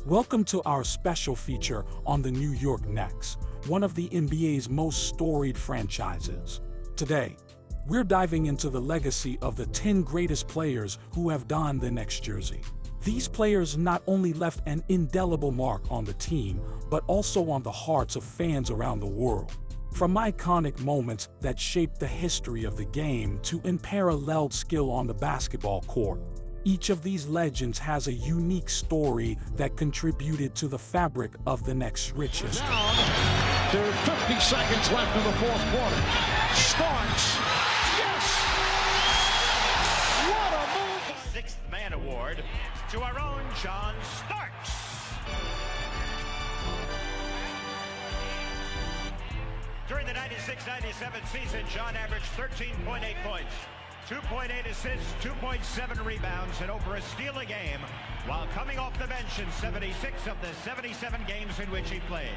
Welcome to our special feature on the New York Knicks, one of the NBA's most storied franchises. Today, we're diving into the legacy of the 10 greatest players who have donned the Knicks jersey. These players not only left an indelible mark on the team, but also on the hearts of fans around the world. From iconic moments that shaped the history of the game to unparalleled skill on the basketball court, each of these legends has a unique story that contributed to the fabric of the Knicks' rich history. Now, there are 50 seconds left in the fourth quarter. Starks. Yes! What a move! Sixth Man Award to our own John Starks. During the 96-97 season, John averaged 13.8 points, 2.8 assists, 2.7 rebounds, and over a steal a game, while coming off the bench in 76 of the 77 games in which he played.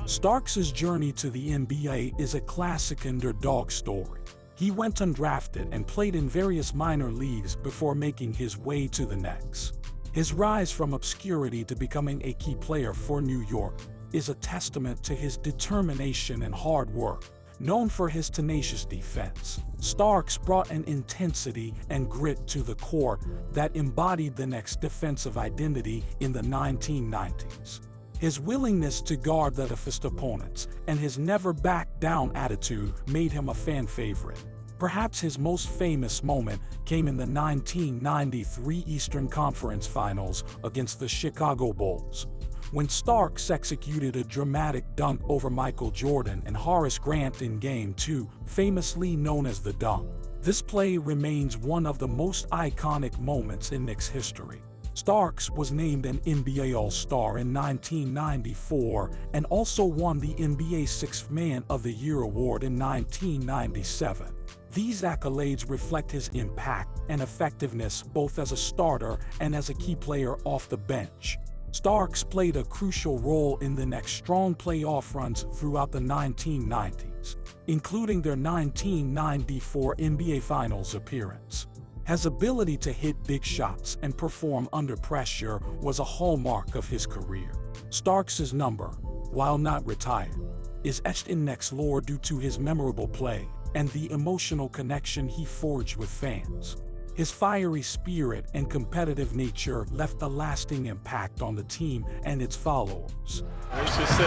Starks' journey to the NBA is a classic underdog story. He went undrafted and played in various minor leagues before making his way to the Knicks. His rise from obscurity to becoming a key player for New York is a testament to his determination and hard work. Known for his tenacious defense, Starks brought an intensity and grit to the court that embodied the Knicks' defensive identity in the 1990s. His willingness to guard the toughest opponents and his never-back-down attitude made him a fan favorite. Perhaps his most famous moment came in the 1993 Eastern Conference Finals against the Chicago Bulls, when Starks executed a dramatic dunk over Michael Jordan and Horace Grant in Game 2, famously known as the dunk. This play remains one of the most iconic moments in Knicks history. Starks was named an NBA All-Star in 1994 and also won the NBA Sixth Man of the Year award in 1997. These accolades reflect his impact and effectiveness both as a starter and as a key player off the bench. Starks played a crucial role in the Knicks' strong playoff runs throughout the 1990s, including their 1994 NBA Finals appearance. His ability to hit big shots and perform under pressure was a hallmark of his career. Starks' number, while not retired, is etched in Knicks lore due to his memorable play and the emotional connection he forged with fans. His fiery spirit and competitive nature left a lasting impact on the team and its followers. Anthony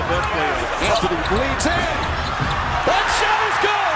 leads in. That shot is good.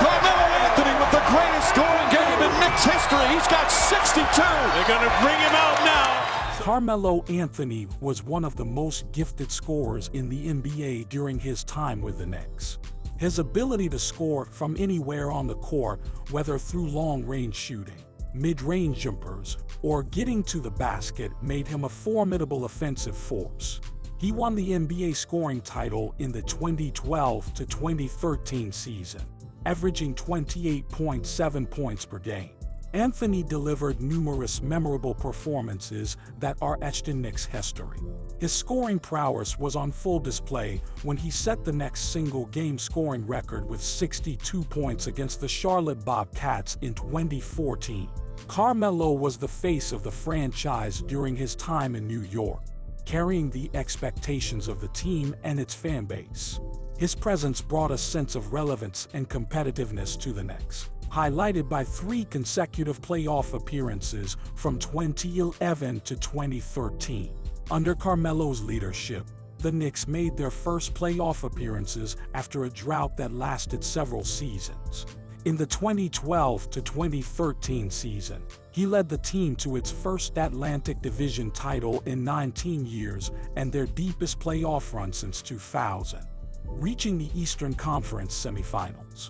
Carmelo Anthony with the greatest scoring game in Knicks history. He's got 62. They're going to bring him out now. Carmelo Anthony was one of the most gifted scorers in the NBA during his time with the Knicks. His ability to score from anywhere on the court, whether through long-range shooting, mid-range jumpers, or getting to the basket, made him a formidable offensive force. He won the NBA scoring title in the 2012 to 2013 season, averaging 28.7 points per game. Anthony delivered numerous memorable performances that are etched in Knicks history. His scoring prowess was on full display when he set the Knicks' single-game scoring record with 62 points against the Charlotte Bobcats in 2014. Carmelo was the face of the franchise during his time in New York, carrying the expectations of the team and its fan base. His presence brought a sense of relevance and competitiveness to the Knicks, highlighted by 3 consecutive playoff appearances from 2011 to 2013. Under Carmelo's leadership, the Knicks made their first playoff appearances after a drought that lasted several seasons. In the 2012 to 2013 season, he led the team to its first Atlantic Division title in 19 years and their deepest playoff run since 2000, reaching the Eastern Conference semifinals.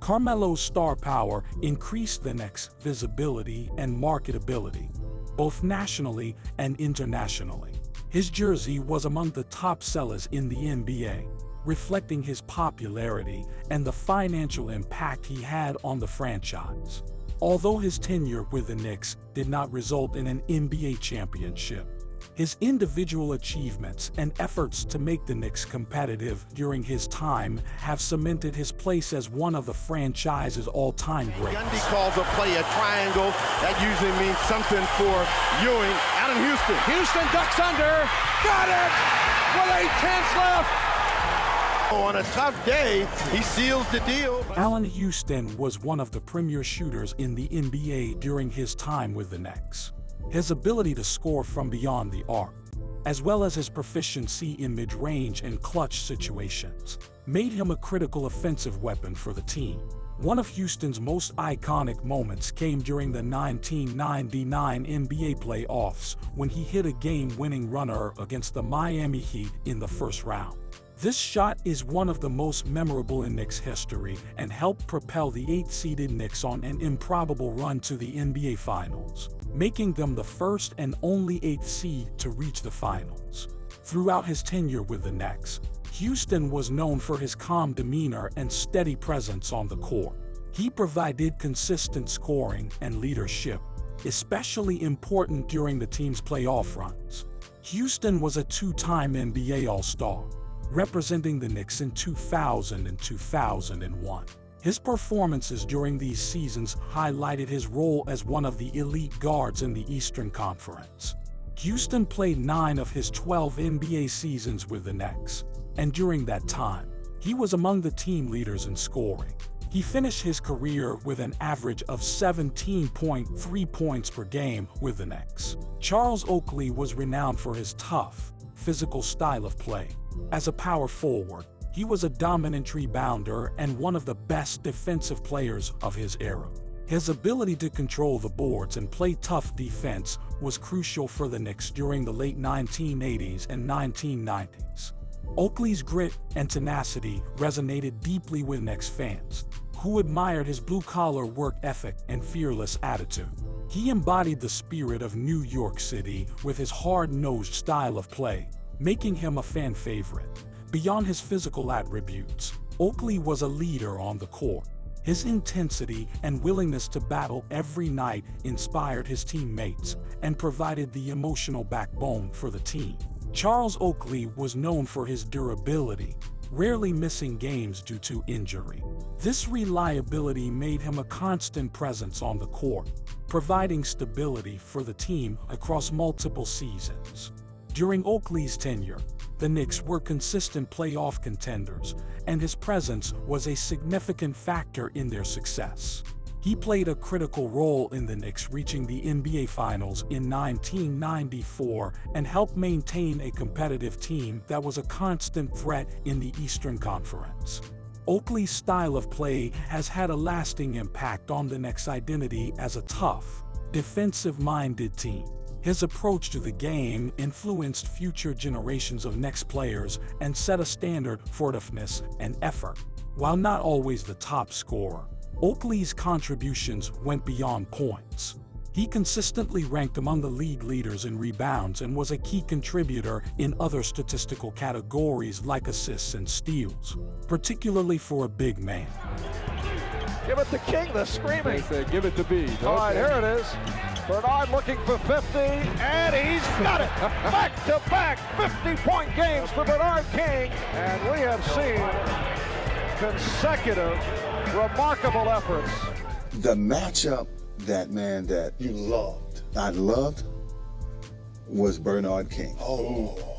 Carmelo's star power increased the Knicks' visibility and marketability, both nationally and internationally. His jersey was among the top sellers in the NBA, reflecting his popularity and the financial impact he had on the franchise. Although his tenure with the Knicks did not result in an NBA championship, His individual achievements and efforts to make the Knicks competitive during his time have cemented his place as one of the franchise's all-time greats. Gundy calls a play a triangle. That usually means something for Ewing. Out in Houston. Houston ducks under. Got it! With 8 tenths left. On a tough day, he seals the deal. Allen Houston was one of the premier shooters in the NBA during his time with the Knicks. His ability to score from beyond the arc, as well as his proficiency in mid-range and clutch situations, made him a critical offensive weapon for the team. One of Houston's most iconic moments came during the 1999 NBA playoffs when he hit a game-winning runner against the Miami Heat in the first round. This shot is one of the most memorable in Knicks history and helped propel the 8th-seeded Knicks on an improbable run to the NBA Finals, making them the first and only 8th seed to reach the finals. Throughout his tenure with the Knicks, Houston was known for his calm demeanor and steady presence on the court. He provided consistent scoring and leadership, especially important during the team's playoff runs. Houston was a 2-time NBA All-Star, representing the Knicks in 2000 and 2001. His performances during these seasons highlighted his role as one of the elite guards in the Eastern Conference. Houston played 9 of his 12 NBA seasons with the Knicks, and during that time, he was among the team leaders in scoring. He finished his career with an average of 17.3 points per game with the Knicks. Charles Oakley was renowned for his tough, physical style of play. As a power forward, he was a dominant rebounder and one of the best defensive players of his era. His ability to control the boards and play tough defense was crucial for the Knicks during the late 1980s and 1990s. Oakley's grit and tenacity resonated deeply with Knicks fans, who admired his blue-collar work ethic and fearless attitude. He embodied the spirit of New York City with his hard-nosed style of play, making him a fan favorite. Beyond his physical attributes, Oakley was a leader on the court. His intensity and willingness to battle every night inspired his teammates and provided the emotional backbone for the team. Charles Oakley was known for his durability, rarely missing games due to injury. This reliability made him a constant presence on the court, providing stability for the team across multiple seasons. During Oakley's tenure, the Knicks were consistent playoff contenders, and his presence was a significant factor in their success. He played a critical role in the Knicks reaching the NBA Finals in 1994 and helped maintain a competitive team that was a constant threat in the Eastern Conference. Oakley's style of play has had a lasting impact on the Knicks' identity as a tough, defensive-minded team. His approach to the game influenced future generations of Knicks players and set a standard for toughness and effort. While not always the top scorer, Oakley's contributions went beyond points. He consistently ranked among the league leaders in rebounds and was a key contributor in other statistical categories like assists and steals, particularly for a big man. Give it to King, the screaming. They said, give it to B. All right, here it is. Bernard looking for 50, and he's got it. Back-to-back 50-point games for Bernard King. And we have seen consecutive, remarkable efforts. The matchup that you loved, I loved, was Bernard King. Oh.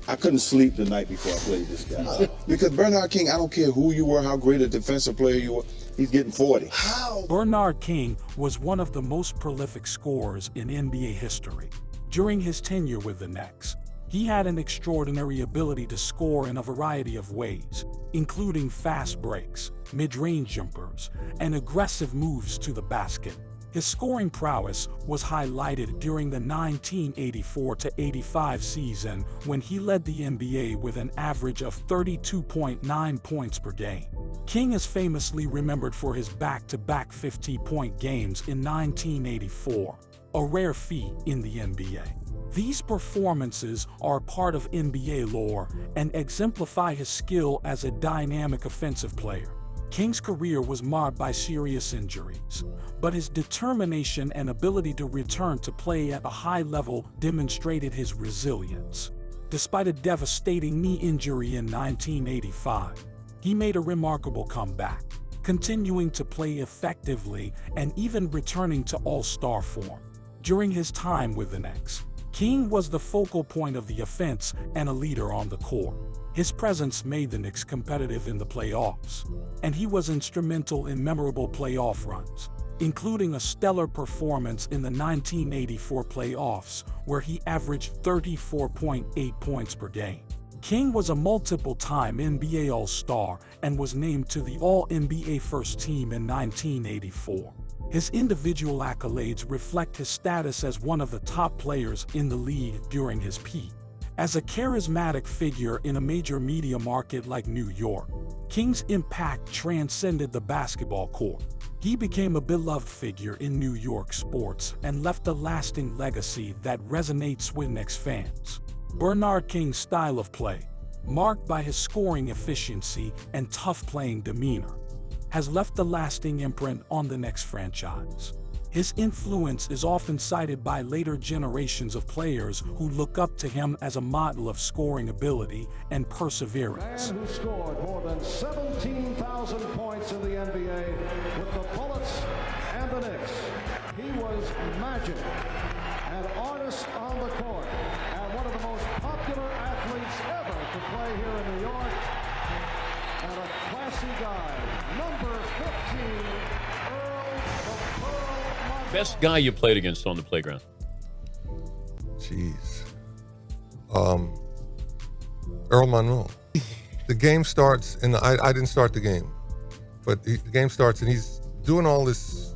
I couldn't sleep the night before I played this guy. Because Bernard King, I don't care who you were, how great a defensive player you were, he's getting 40. How? Bernard King was one of the most prolific scorers in NBA history. During his tenure with the Knicks, he had an extraordinary ability to score in a variety of ways, including fast breaks, mid-range jumpers, and aggressive moves to the basket. His scoring prowess was highlighted during the 1984-85 season when he led the NBA with an average of 32.9 points per game. King is famously remembered for his back-to-back 50-point games in 1984, a rare feat in the NBA. These performances are part of NBA lore and exemplify his skill as a dynamic offensive player. King's career was marred by serious injuries, but his determination and ability to return to play at a high level demonstrated his resilience. Despite a devastating knee injury in 1985, he made a remarkable comeback, continuing to play effectively and even returning to all-star form. During his time with the Knicks, King was the focal point of the offense and a leader on the court. His presence made the Knicks competitive in the playoffs, and he was instrumental in memorable playoff runs, including a stellar performance in the 1984 playoffs, where he averaged 34.8 points per game. King was a multiple-time NBA All-Star and was named to the All-NBA First Team in 1984. His individual accolades reflect his status as one of the top players in the league during his peak. As a charismatic figure in a major media market like New York, King's impact transcended the basketball court. He became a beloved figure in New York sports and left a lasting legacy that resonates with Knicks fans. Bernard King's style of play, marked by his scoring efficiency and tough playing demeanor, has left a lasting imprint on the Knicks franchise. His influence is often cited by later generations of players who look up to him as a model of scoring ability and perseverance. Man who scored more than 17,000 points in the NBA with the Bullets and the Knicks. He was magic, an artist on the court, and one of the most popular athletes ever to play here in New York, and a classy guy, number 15, Best guy you played against on the playground? Jeez. Earl Monroe. The game starts, and I didn't start the game, but the game starts and he's doing all this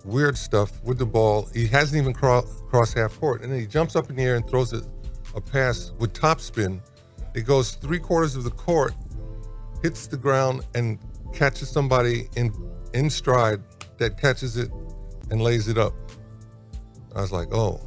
weird stuff with the ball. He hasn't even crossed half court, and then he jumps up in the air and throws a pass with topspin. It goes 3/4 of the court, hits the ground, and catches somebody in stride that catches it and lays it up. I was like, oh,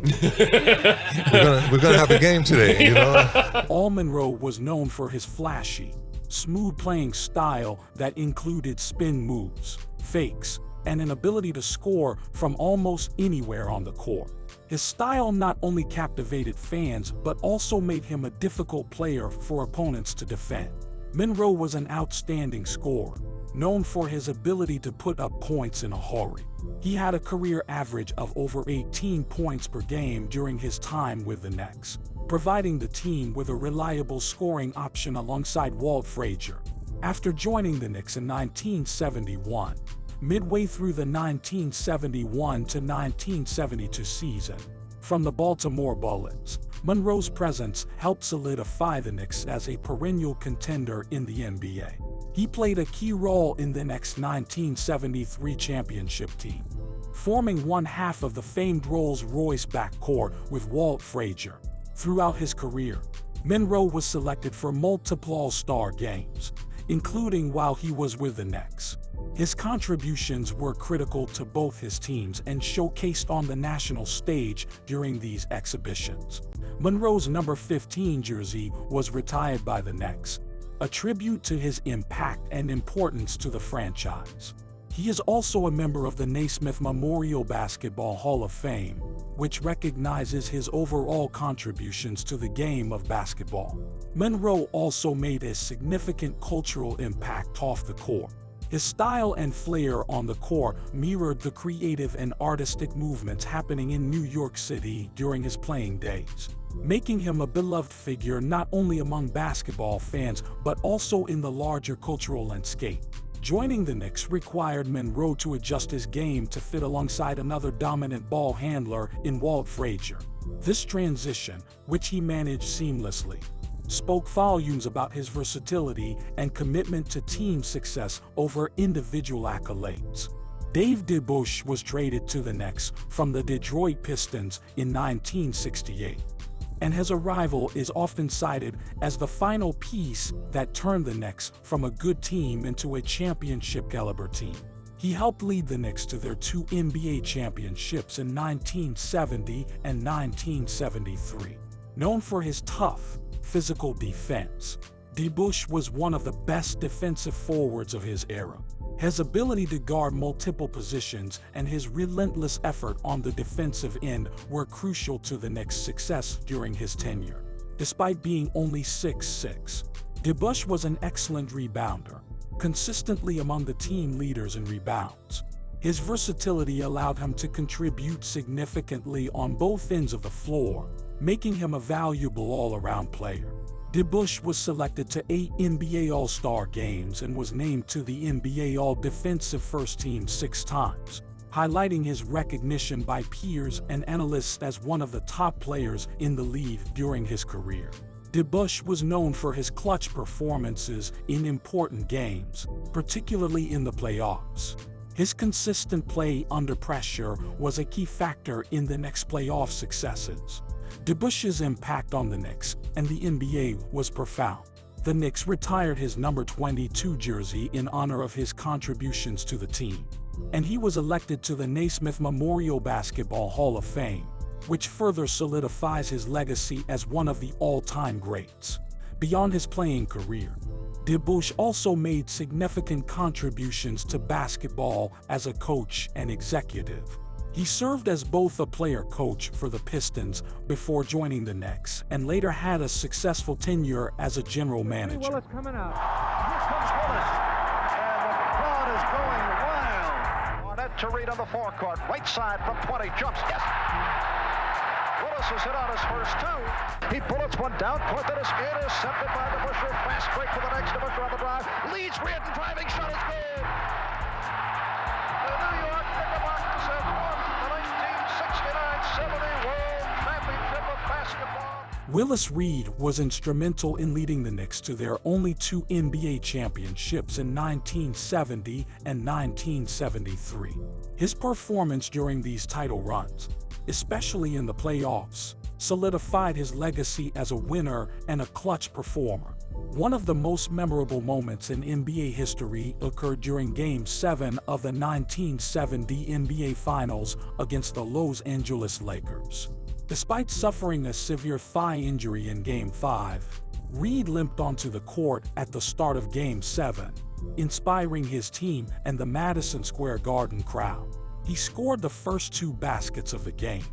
we're gonna have a game today, you know? Earl Monroe was known for his flashy, smooth playing style that included spin moves, fakes, and an ability to score from almost anywhere on the court. His style not only captivated fans, but also made him a difficult player for opponents to defend. Monroe was an outstanding scorer, known for his ability to put up points in a hurry. He had a career average of over 18 points per game during his time with the Knicks, providing the team with a reliable scoring option alongside Walt Frazier. After joining the Knicks in 1971, midway through the 1971 to 1972 season, from the Baltimore Bullets, Monroe's presence helped solidify the Knicks as a perennial contender in the NBA. He played a key role in the Knicks' 1973 championship team, forming one half of the famed Rolls-Royce backcourt with Walt Frazier. Throughout his career, Monroe was selected for multiple All-Star games, including while he was with the Knicks. His contributions were critical to both his teams and showcased on the national stage during these exhibitions. Monroe's number 15 jersey was retired by the Knicks, a tribute to his impact and importance to the franchise. He is also a member of the Naismith Memorial Basketball Hall of Fame, which recognizes his overall contributions to the game of basketball. Monroe also made a significant cultural impact off the court. His style and flair on the court mirrored the creative and artistic movements happening in New York City during his playing days, making him a beloved figure not only among basketball fans but also in the larger cultural landscape. Joining the Knicks required Monroe to adjust his game to fit alongside another dominant ball handler in Walt Frazier. This transition, which he managed seamlessly, spoke volumes about his versatility and commitment to team success over individual accolades. Dave DeBusschere was traded to the Knicks from the Detroit Pistons in 1968, and his arrival is often cited as the final piece that turned the Knicks from a good team into a championship-caliber team. He helped lead the Knicks to their 2 NBA championships in 1970 and 1973. Known for his tough, physical defense, DeBush was one of the best defensive forwards of his era. His ability to guard multiple positions and his relentless effort on the defensive end were crucial to the Knicks' success during his tenure. Despite being only 6'6", DeBush was an excellent rebounder, consistently among the team leaders in rebounds. His versatility allowed him to contribute significantly on both ends of the floor, making him a valuable all-around player. DeBush was selected to 8 NBA All-Star games and was named to the NBA All-Defensive First Team 6 times, highlighting his recognition by peers and analysts as one of the top players in the league during his career. DeBush was known for his clutch performances in important games, particularly in the playoffs. His consistent play under pressure was a key factor in the Knicks' playoff successes. DeBush's impact on the Knicks and the NBA was profound. The Knicks retired his number 22 jersey in honor of his contributions to the team, and he was elected to the Naismith Memorial Basketball Hall of Fame, which further solidifies his legacy as one of the all-time greats. Beyond his playing career, DeBush also made significant contributions to basketball as a coach and executive. He served as both a player-coach for the Pistons before joining the Knicks and later had a successful tenure as a general manager. Willis coming out. Here comes Willis. And the crowd is going wild. Barnett to Reed on the forecourt. Right side from 20. Jumps. Yes. Willis has hit on his first two. He bullets one down court. That is intercepted by the Busher. Fast break for the next. The Busher on the drive. Leads Reardon. Driving shot is good. The New York Knicks have won the 1969-70 World Championship of Basketball. Willis Reed was instrumental in leading the Knicks to their only 2 NBA championships in 1970 and 1973. His performance during these title runs, especially in the playoffs, solidified his legacy as a winner and a clutch performer. One of the most memorable moments in NBA history occurred during Game 7 of the 1970 NBA Finals against the Los Angeles Lakers. Despite suffering a severe thigh injury in Game 5, Reed limped onto the court at the start of Game 7, inspiring his team and the Madison Square Garden crowd. He scored the first 2 baskets of the game,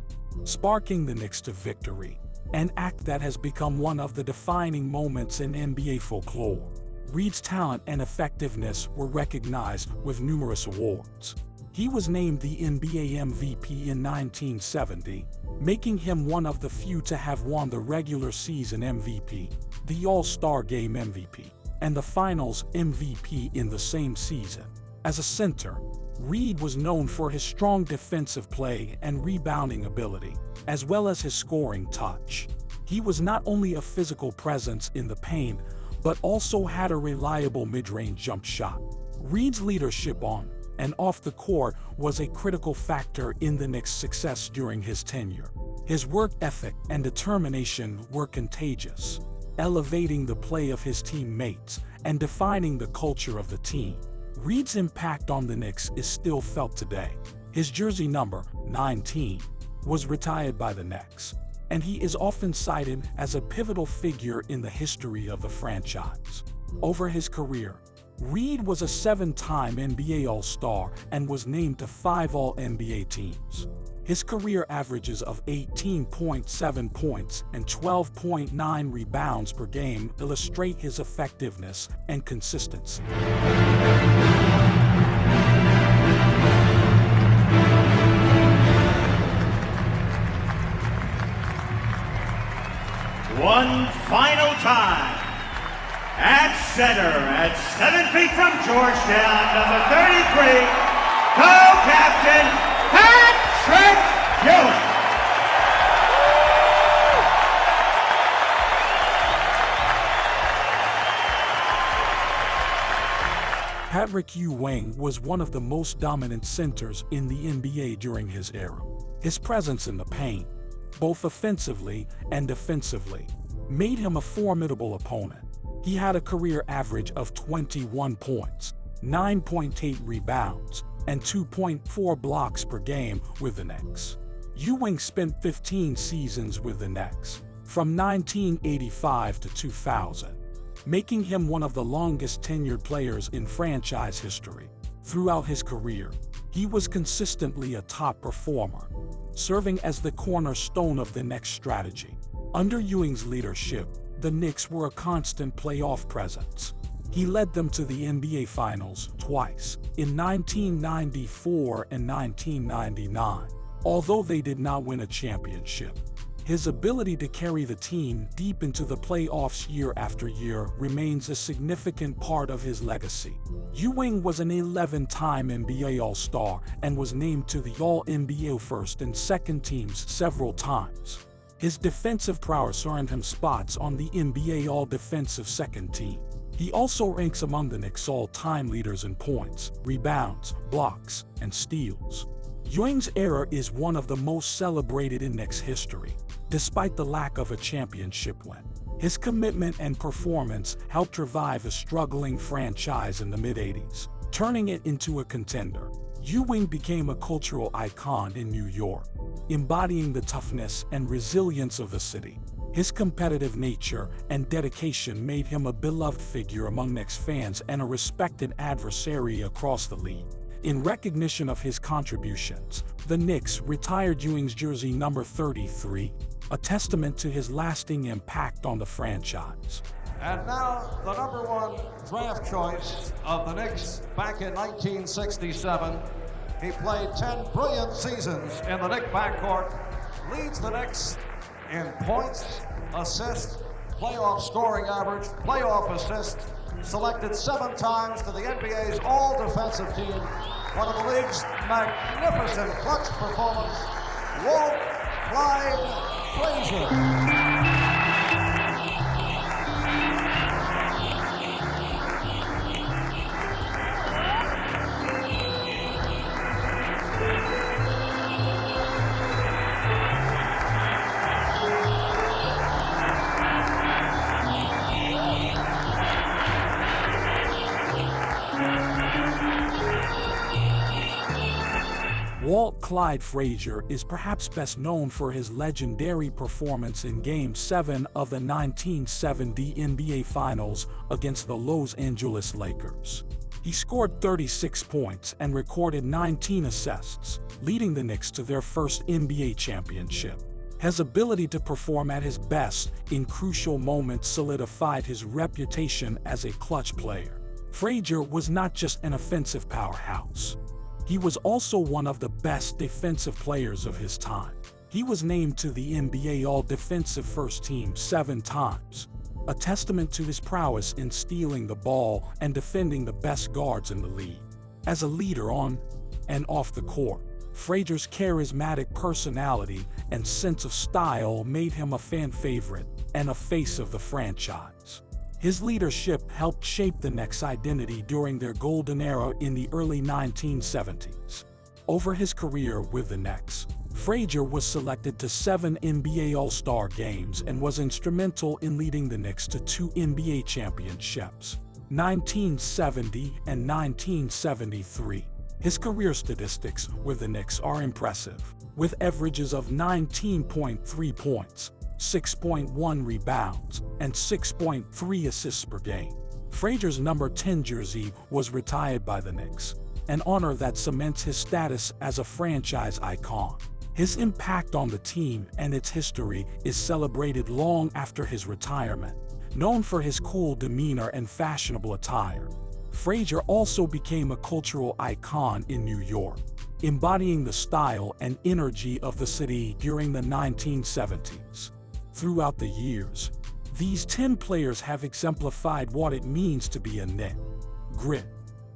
sparking the Knicks to victory, an act that has become one of the defining moments in NBA folklore. Reed's talent and effectiveness were recognized with numerous awards. He was named the NBA MVP in 1970, making him one of the few to have won the regular season MVP, the All-Star Game MVP, and the Finals MVP in the same season. As a center, Reed was known for his strong defensive play and rebounding ability, as well as his scoring touch. He was not only a physical presence in the paint, but also had a reliable mid-range jump shot. Reed's leadership on and off the court was a critical factor in the Knicks' success during his tenure. His work ethic and determination were contagious, elevating the play of his teammates and defining the culture of the team. Reed's impact on the Knicks is still felt today. His jersey number, 19, was retired by the Knicks, and he is often cited as a pivotal figure in the history of the franchise. Over his career, Reed was a 7-time NBA All-Star and was named to 5 All-NBA teams. His career averages of 18.7 points and 12.9 rebounds per game illustrate his effectiveness and consistency. One final time. At center, at 7 feet from Georgetown, number 33, co-captain Patrick Ewing. Patrick Ewing was one of the most dominant centers in the NBA during his era. His presence in the paint, both offensively and defensively, made him a formidable opponent. He had a career average of 21 points, 9.8 rebounds, and 2.4 blocks per game with the Knicks. Ewing spent 15 seasons with the Knicks, from 1985 to 2000. making him one of the longest tenured players in franchise history. Throughout his career, he was consistently a top performer, serving as the cornerstone of the Knicks' strategy. Under Ewing's leadership, the Knicks were a constant playoff presence. He led them to the NBA Finals twice, in 1994 and 1999, although they did not win a championship. His ability to carry the team deep into the playoffs year after year remains a significant part of his legacy. Ewing was an 11-time NBA All-Star and was named to the All-NBA first and second teams several times. His defensive prowess earned him spots on the NBA All-Defensive second team. He also ranks among the Knicks' all-time leaders in points, rebounds, blocks, and steals. Ewing's era is one of the most celebrated in Knicks history, despite the lack of a championship win. His commitment and performance helped revive a struggling franchise in the mid-'80s, turning it into a contender. Ewing became a cultural icon in New York, embodying the toughness and resilience of the city. His competitive nature and dedication made him a beloved figure among Knicks fans and a respected adversary across the league. In recognition of his contributions, the Knicks retired Ewing's jersey number 33, a testament to his lasting impact on the franchise. And now, the number 1 draft choice of the Knicks back in 1967. He played 10 brilliant seasons in the Knicks backcourt, leads the Knicks in points, assists, playoff scoring average, playoff assists, selected 7 times to the NBA's all-defensive team, one of the league's magnificent clutch performance, Walt Clyde Frazier. Walt Clyde Frazier is perhaps best known for his legendary performance in Game 7 of the 1970 NBA Finals against the Los Angeles Lakers. He scored 36 points and recorded 19 assists, leading the Knicks to their first NBA championship. His ability to perform at his best in crucial moments solidified his reputation as a clutch player. Frazier was not just an offensive powerhouse. He was also one of the best defensive players of his time. He was named to the NBA All-Defensive First Team 7 times, a testament to his prowess in stealing the ball and defending the best guards in the league. As a leader on and off the court, Frazier's charismatic personality and sense of style made him a fan favorite and a face of the franchise. His leadership helped shape the Knicks' identity during their golden era in the early 1970s. Over his career with the Knicks, Frazier was selected to 7 NBA All-Star games and was instrumental in leading the Knicks to 2 NBA championships, 1970 and 1973. His career statistics with the Knicks are impressive, with averages of 19.3 points, 6.1 rebounds, and 6.3 assists per game. Frazier's number 10 jersey was retired by the Knicks, an honor that cements his status as a franchise icon. His impact on the team and its history is celebrated long after his retirement. Known for his cool demeanor and fashionable attire, Frazier also became a cultural icon in New York, embodying the style and energy of the city during the 1970s. Throughout the years, these 10 players have exemplified what it means to be a Knick: grit,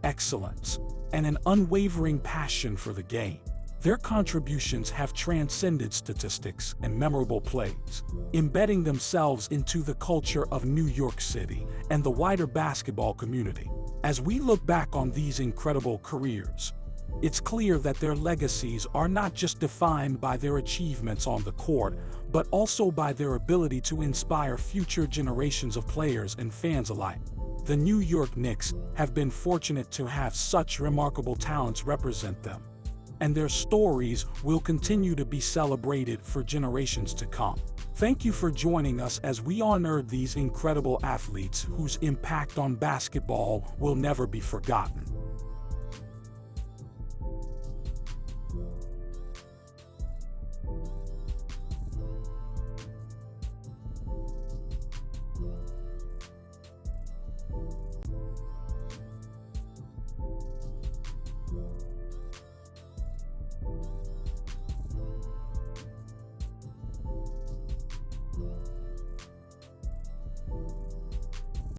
excellence, and an unwavering passion for the game. Their contributions have transcended statistics and memorable plays, embedding themselves into the culture of New York City and the wider basketball community. As we look back on these incredible careers, it's clear that their legacies are not just defined by their achievements on the court, but also by their ability to inspire future generations of players and fans alike. The New York Knicks have been fortunate to have such remarkable talents represent them, and their stories will continue to be celebrated for generations to come. Thank you for joining us as we unearth these incredible athletes whose impact on basketball will never be forgotten.